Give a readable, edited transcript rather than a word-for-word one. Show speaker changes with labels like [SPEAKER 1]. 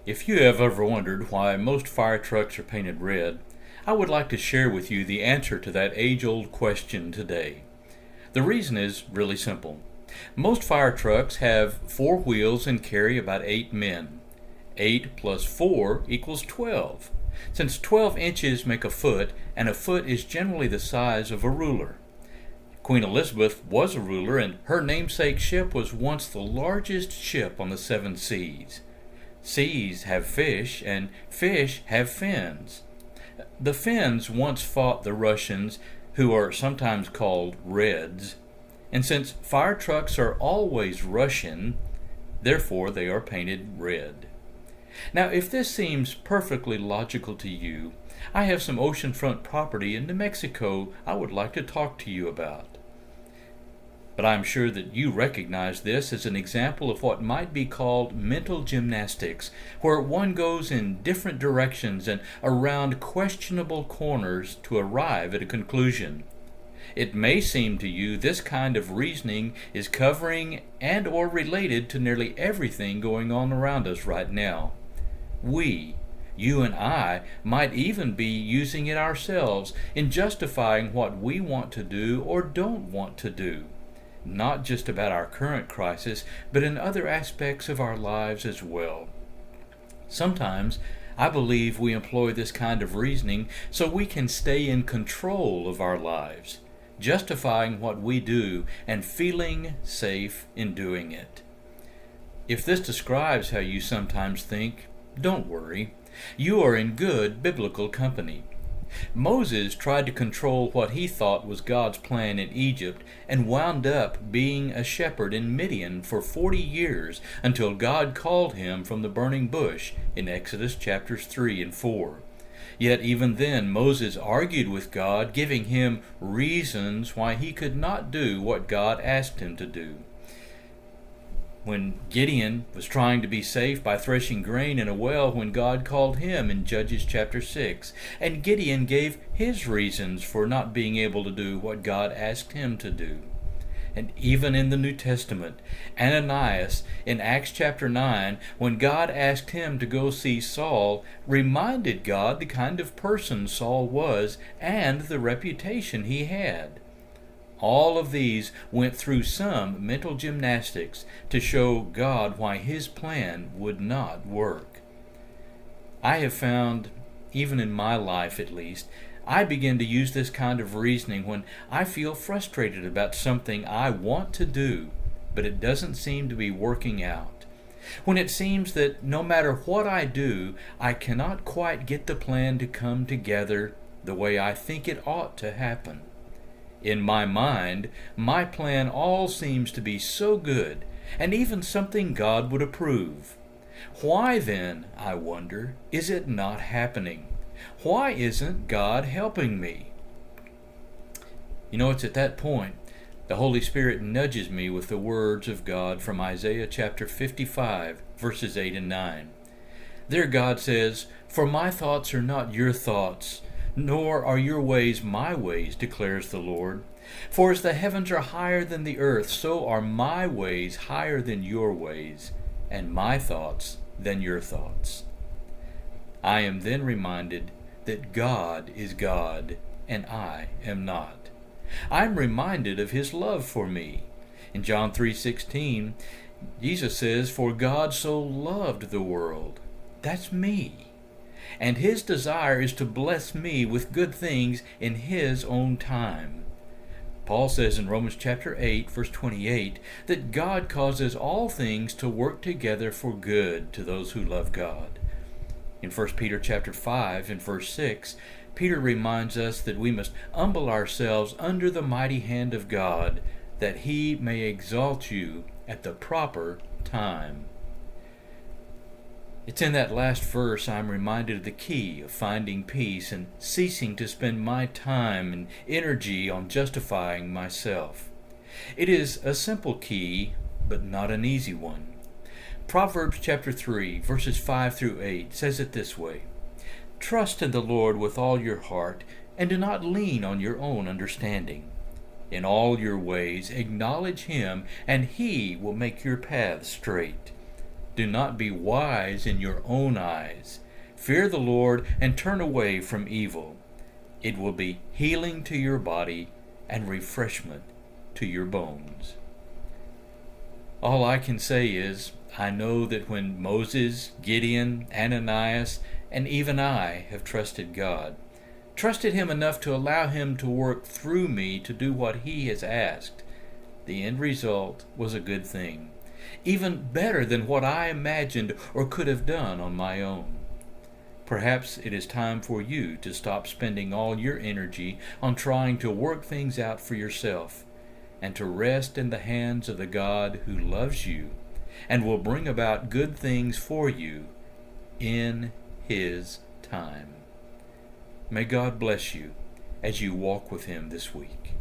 [SPEAKER 1] If you have ever wondered why most fire trucks are painted red, I would like to share with you the answer to that age-old question today. The reason is really simple. Most fire trucks have 4 wheels and carry about 8 men. 8 plus 4 equals 12, since 12 inches make a foot, and a foot is generally the size of a ruler. Queen Elizabeth was a ruler, and her namesake ship was once the largest ship on the 7 seas. Seas have fish, and fish have fins. The Finns once fought the Russians, who are sometimes called Reds, and since fire trucks are always Russian, therefore they are painted red. Now, if this seems perfectly logical to you, I have some oceanfront property in New Mexico I would like to talk to you about. But I'm sure that you recognize this as an example of what might be called mental gymnastics, where one goes in different directions and around questionable corners to arrive at a conclusion. It may seem to you this kind of reasoning is covering and or related to nearly everything going on around us right now. You and I, might even be using it ourselves in justifying what we want to do or don't want to do. Not just about our current crisis, but in other aspects of our lives as well. Sometimes I believe we employ this kind of reasoning so we can stay in control of our lives, justifying what we do and feeling safe in doing it. If this describes how you sometimes think, don't worry. You are in good biblical company. Moses tried to control what he thought was God's plan in Egypt and wound up being a shepherd in Midian for 40 years until God called him from the burning bush in Exodus chapters 3 and 4. Yet even then Moses argued with God, giving him reasons why he could not do what God asked him to do. When Gideon was trying to be safe by threshing grain in a well when God called him in Judges chapter 6, and Gideon gave his reasons for not being able to do what God asked him to do. And even in the New Testament, Ananias in Acts chapter 9, when God asked him to go see Saul, reminded God the kind of person Saul was and the reputation he had. All of these went through some mental gymnastics to show God why his plan would not work. I have found, even in my life at least, I begin to use this kind of reasoning when I feel frustrated about something I want to do, but it doesn't seem to be working out. When it seems that no matter what I do, I cannot quite get the plan to come together the way I think it ought to happen. In my mind, my plan all seems to be so good, and even something God would approve. Why then, I wonder, is it not happening? Why isn't God helping me? It's at that point the Holy Spirit nudges me with the words of God from Isaiah chapter 55, verses 8 and 9. There God says, "For my thoughts are not your thoughts, nor are your ways my ways, declares the Lord. For as the heavens are higher than the earth, so are my ways higher than your ways, and my thoughts than your thoughts." I am then reminded that God is God, and I am not. I'm reminded of his love for me. In John 3:16, Jesus says, "For God so loved the world." That's me. And his desire is to bless me with good things in his own time. Paul says in Romans chapter 8, verse 28, that God causes all things to work together for good to those who love God. In 1 Peter chapter 5 and verse 6, Peter reminds us that we must humble ourselves under the mighty hand of God, that he may exalt you at the proper time. It's in that last verse I'm reminded of the key of finding peace and ceasing to spend my time and energy on justifying myself. It is a simple key, but not an easy one. Proverbs chapter 3, verses 5 through 8 says it this way: "Trust in the Lord with all your heart, and do not lean on your own understanding. In all your ways acknowledge him, and he will make your paths straight. Do not be wise in your own eyes. Fear the Lord and turn away from evil. It will be healing to your body and refreshment to your bones. All I can say is, I know that when Moses, Gideon, Ananias, and even I have trusted God, trusted Him enough to allow Him to work through me to do what He has asked, the end result was a good thing, even better than what I imagined or could have done on my own. Perhaps it is time for you to stop spending all your energy on trying to work things out for yourself, and to rest in the hands of the God who loves you and will bring about good things for you in His time. May God bless you as you walk with Him this week.